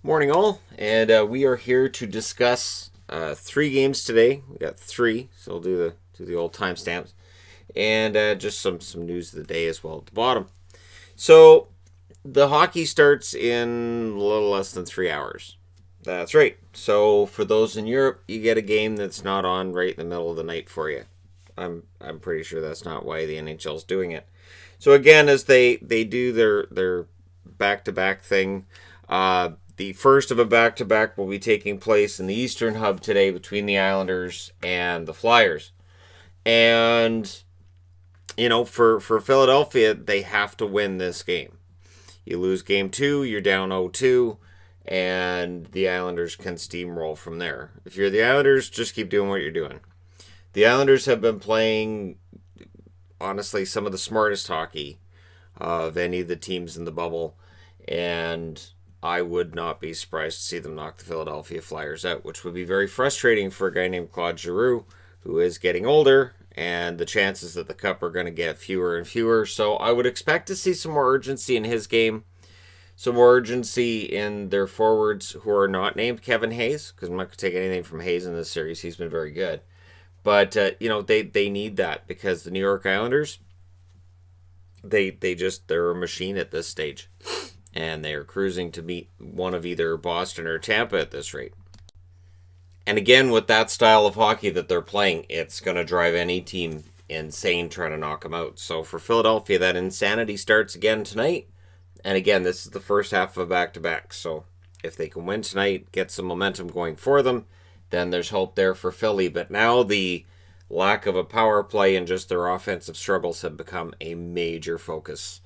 Morning, all, and we are here to discuss three games today. We got three, so we'll do the old timestamps, and just some news of the day as well at the bottom. So the hockey starts in a little less than 3 hours. That's right. So for those in Europe, you get a game that's not on right in the middle of the night for you. I'm pretty sure that's not why the NHL's doing it. So again, as they do their back to back thing. The first of a back-to-back will be taking place in the Eastern Hub today between the Islanders and the Flyers. And, for Philadelphia, they have to win this game. You lose game 2, you're down 0-2, and the Islanders can steamroll from there. If you're the Islanders, just keep doing what you're doing. The Islanders have been playing, honestly, some of the smartest hockey of any of the teams in the bubble, and I would not be surprised to see them knock the Philadelphia Flyers out, which would be very frustrating for a guy named Claude Giroux, who is getting older, and the chances that the Cup are going to get fewer and fewer. So I would expect to see some more urgency in his game, some more urgency in their forwards who are not named Kevin Hayes, because I'm not going to take anything from Hayes in this series. He's been very good. But, they need that, because the New York Islanders, they're a machine at this stage. And they are cruising to meet one of either Boston or Tampa at this rate. And again, with that style of hockey that they're playing, it's going to drive any team insane trying to knock them out. So for Philadelphia, that insanity starts again tonight. And again, this is the first half of a back-to-back. So if they can win tonight, get some momentum going for them, then there's hope there for Philly. But now the lack of a power play and just their offensive struggles have become a major focus.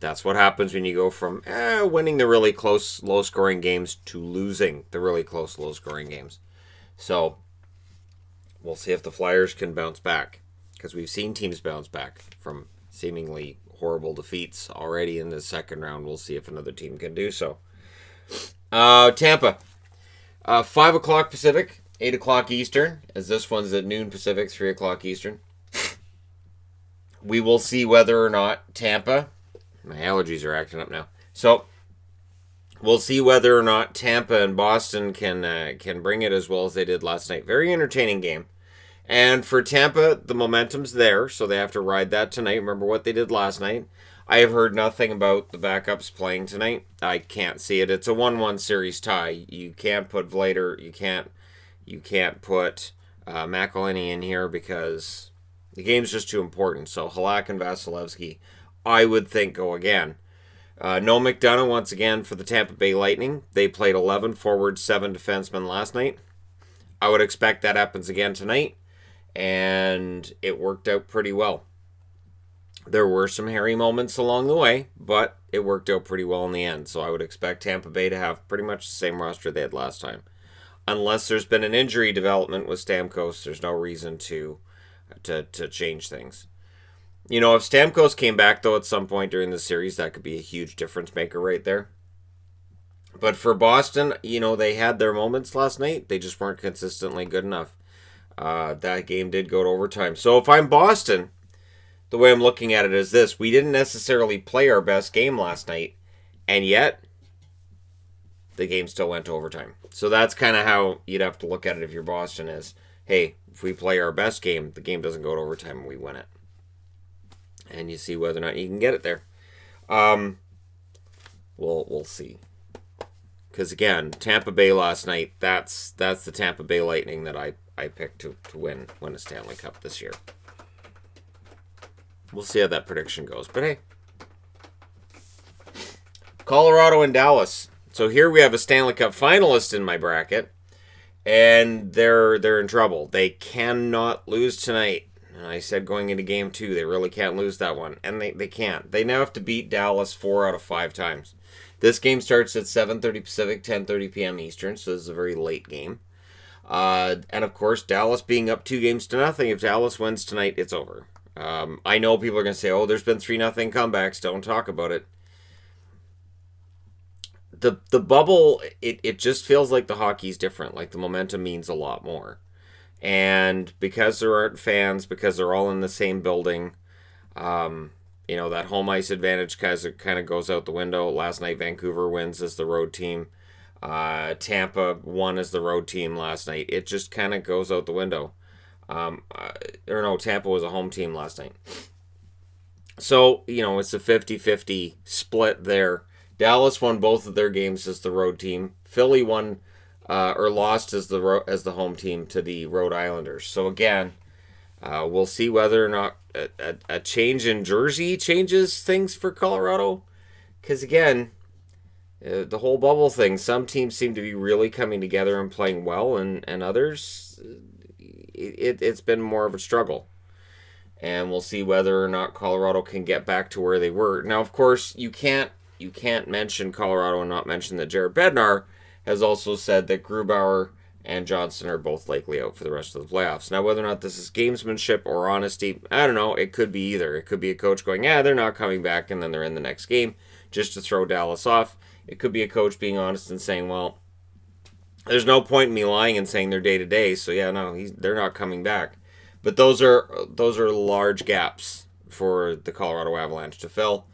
That's what happens when you go from winning the really close, low-scoring games to losing the really close, low-scoring games. So we'll see if the Flyers can bounce back, because we've seen teams bounce back from seemingly horrible defeats already in the second round. We'll see if another team can do so. Tampa, 5 o'clock Pacific, 8 o'clock Eastern, as this one's at noon Pacific, 3 o'clock Eastern. We will see whether or not Tampa... My allergies are acting up now. So we'll see whether or not Tampa and Boston can bring it as well as they did last night. Very entertaining game. And for Tampa, the momentum's there, so they have to ride that tonight. Remember what they did last night. I have heard nothing about the backups playing tonight. I can't see it. It's a 1-1 series tie. You can't put Vlader. You can't put McElhinney in here because the game's just too important. So Halak and Vasilevsky, I would think, go again. No McDonough once again for the Tampa Bay Lightning. They played 11 forwards, 7 defensemen last night. I would expect that happens again tonight, and it worked out pretty well. There were some hairy moments along the way, but it worked out pretty well in the end. So I would expect Tampa Bay to have pretty much the same roster they had last time. Unless there's been an injury development with Stamkos, there's no reason to change things. If Stamkos came back, though, at some point during the series, that could be a huge difference maker right there. But for Boston, they had their moments last night. They just weren't consistently good enough. That game did go to overtime. So if I'm Boston, the way I'm looking at it is this. We didn't necessarily play our best game last night, and yet the game still went to overtime. So that's kind of how you'd have to look at it if you're Boston is, hey, if we play our best game, the game doesn't go to overtime and we win it. And you see whether or not you can get it there. We'll see. Because again, Tampa Bay last night, that's the Tampa Bay Lightning that I picked to win a Stanley Cup this year. We'll see how that prediction goes. But hey. Colorado and Dallas. So here we have a Stanley Cup finalist in my bracket. And they're in trouble. They cannot lose tonight. I said going into game 2, they really can't lose that one. And they can't. They now have to beat Dallas 4 out of 5 times. This game starts at 7:30 Pacific, 10:30 p.m. Eastern, so this is a very late game. And of course, Dallas being up 2-0. If Dallas wins tonight, it's over. I know people are going to say, there's been 3-0 comebacks. Don't talk about it. The bubble, it just feels like the hockey's different. Like the momentum means a lot more. And because there aren't fans, because they're all in the same building, that home ice advantage kind of goes out the window. Last night, Vancouver wins as the road team. Tampa won as the road team last night. It just kind of goes out the window. Or no, Tampa was a home team last night. So, it's a 50-50 split there. Dallas won both of their games as the road team. Philly won or lost as the home team to the Rhode Islanders. So again, we'll see whether or not a change in jersey changes things for Colorado. Because again, the whole bubble thing, some teams seem to be really coming together and playing well, and others, it's been more of a struggle. And we'll see whether or not Colorado can get back to where they were. Now, of course, you can't mention Colorado and not mention that Jared Bednar has also said that Grubauer and Johnson are both likely out for the rest of the playoffs. Now, whether or not this is gamesmanship or honesty, I don't know. It could be either. It could be a coach going, they're not coming back, and then they're in the next game just to throw Dallas off. It could be a coach being honest and saying, well, there's no point in me lying and saying they're day-to-day, so they're not coming back. But those are large gaps for the Colorado Avalanche to fill.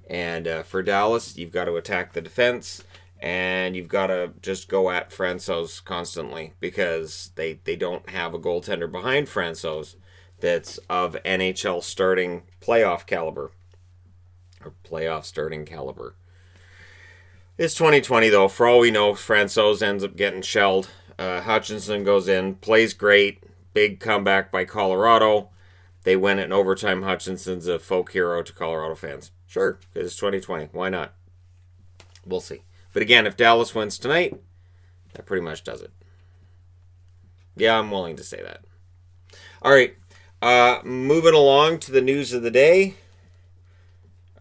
And for Dallas, you've got to attack the defense, and you've got to just go at Francouz constantly, because they don't have a goaltender behind Francouz that's of NHL starting playoff caliber. Or playoff starting caliber. It's 2020, though. For all we know, Francouz ends up getting shelled. Hutchinson goes in, plays great. Big comeback by Colorado. They win it in overtime. Hutchinson's a folk hero to Colorado fans. Sure, because it's 2020. Why not? We'll see. But again, if Dallas wins tonight, that pretty much does it. Yeah, I'm willing to say that. All right. Moving along to the news of the day.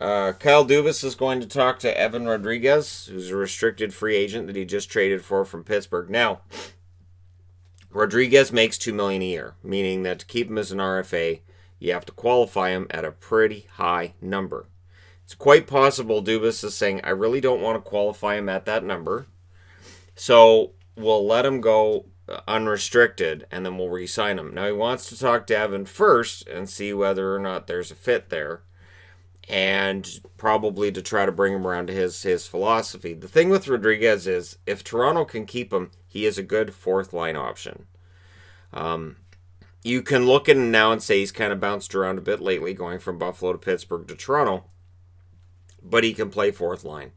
Kyle Dubas is going to talk to Evan Rodriguez, who's a restricted free agent that he just traded for from Pittsburgh. Now, Rodriguez makes $2 million a year, meaning that to keep him as an RFA, you have to qualify him at a pretty high number. It's quite possible Dubas is saying, I really don't want to qualify him at that number, so we'll let him go unrestricted, and then we'll re-sign him. Now, he wants to talk to Evan first and see whether or not there's a fit there, and probably to try to bring him around to his philosophy. The thing with Rodriguez is, if Toronto can keep him, he is a good fourth-line option. You can look at him now and say he's kind of bounced around a bit lately, going from Buffalo to Pittsburgh to Toronto, but he can play fourth line.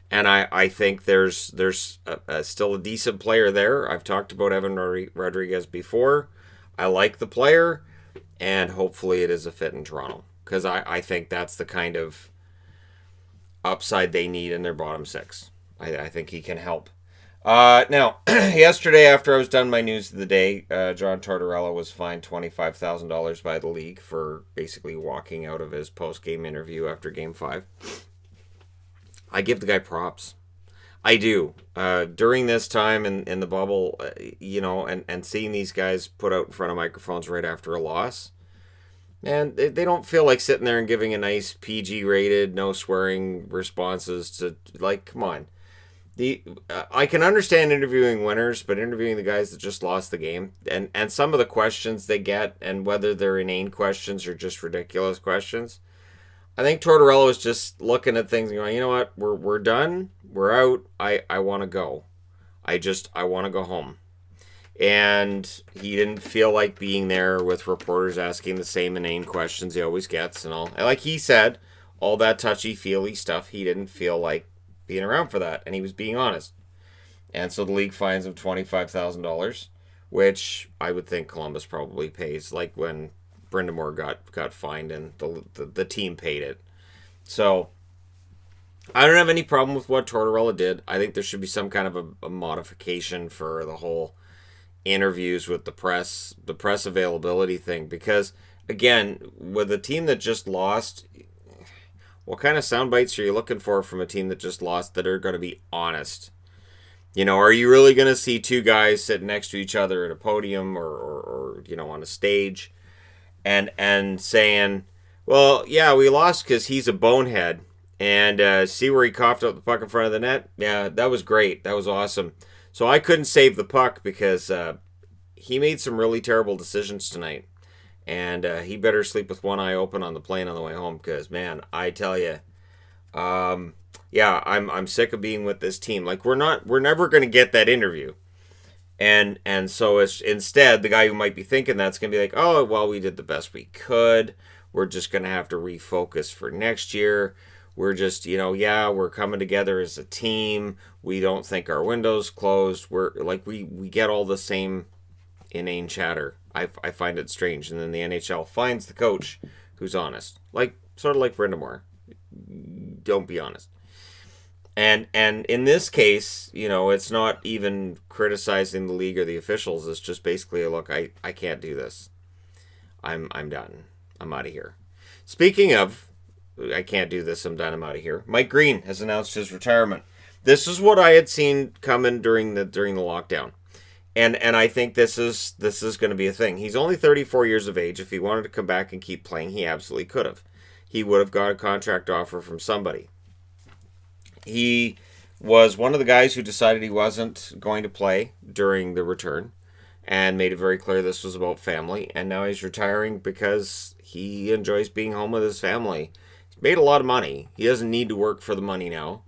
And I think there's still a decent player there. I've talked about Evan Rodriguez before. I like the player, and hopefully it is a fit in Toronto, because I think that's the kind of upside they need in their bottom six. I think he can help. Now, yesterday after I was done my news of the day, John Tortorella was fined $25,000 by the league for basically walking out of his post-game interview after Game 5. I give the guy props. I do. During this time in the bubble, and seeing these guys put out in front of microphones right after a loss, and they don't feel like sitting there and giving a nice PG-rated, no swearing responses to, come on. I can understand interviewing winners, but interviewing the guys that just lost the game, and some of the questions they get, and whether they're inane questions or just ridiculous questions, I think Tortorella was just looking at things and going, you know what, we're done, we're out, I want to go. I want to go home. And he didn't feel like being there with reporters asking the same inane questions he always gets and all. And like he said, all that touchy-feely stuff, he didn't feel like being around for that, and he was being honest. And so the league fines him $25,000, which I would think Columbus probably pays, like when Brindamore got fined and the team paid it. So I don't have any problem with what Tortorella did. I think there should be some kind of a modification for the whole interviews with the press availability thing, because again, with a team that just lost, what kind of sound bites are you looking for from a team that just lost that are going to be honest? Are you really going to see two guys sitting next to each other at a podium or on a stage and saying, well, yeah, we lost because he's a bonehead, and see where he coughed up the puck in front of the net? Yeah, that was great. That was awesome. So I couldn't save the puck because he made some really terrible decisions tonight. And he better sleep with one eye open on the plane on the way home, because, man, I tell you, Yeah, I'm sick of being with this team. Like we're never going to get that interview. And so it's instead the guy who might be thinking that's going to be like, "Oh, well, we did the best we could. We're just going to have to refocus for next year. We're just, yeah, we're coming together as a team. We don't think our window's closed. We're like we get all the same inane chatter. I find it strange. And then the NHL finds the coach who's honest. Like sort of like Brenda Moore. Don't be honest. And in this case, it's not even criticizing the league or the officials. It's just basically, look, I can't do this. I'm done. I'm out of here. Speaking of, I can't do this. I'm done. I'm out of here. Mike Green has announced his retirement. This is what I had seen coming during the lockdown, and I think this is going to be a thing. He's only 34 years of age. If he wanted to come back and keep playing, he absolutely could have. He would have got a contract offer from somebody. He was one of the guys who decided he wasn't going to play during the return and made it very clear this was about family. And now he's retiring because he enjoys being home with his family. He's made a lot of money. He doesn't need to work for the money now.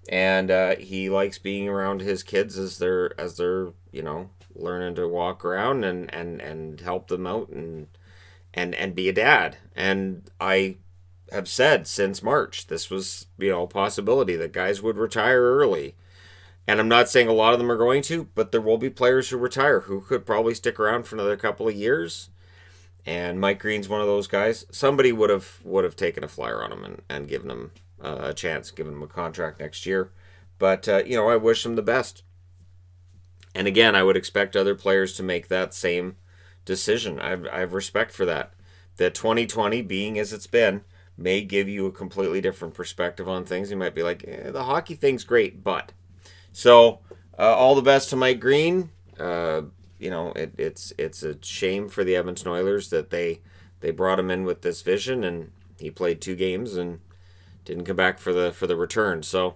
And he likes being around his kids as they're learning to walk around and help them out and be a dad. And I have said since March this was a possibility that guys would retire early, and I'm not saying a lot of them are going to, but there will be players who retire who could probably stick around for another couple of years, and Mike Green's one of those guys. Somebody would have taken a flyer on him and given him a chance, given him a contract next year, but I wish him the best. And again, I would expect other players to make that same decision. I have respect for that 2020 being as it's been may give you a completely different perspective on things. You might be like, the hockey thing's great, but. So, all the best to Mike Green. It's a shame for the Edmonton Oilers that they brought him in with this vision, and he played 2 games and didn't come back for the return. So,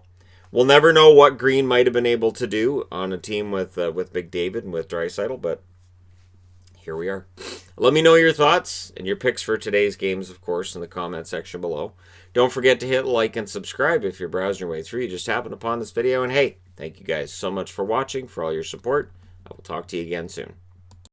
we'll never know what Green might have been able to do on a team with McDavid and with Draisaitl, but here we are. Let me know your thoughts and your picks for today's games, of course, in the comment section below. Don't forget to hit like and subscribe if you're browsing your way through. You just happened upon this video. And hey, thank you guys so much for watching, for all your support. I will talk to you again soon.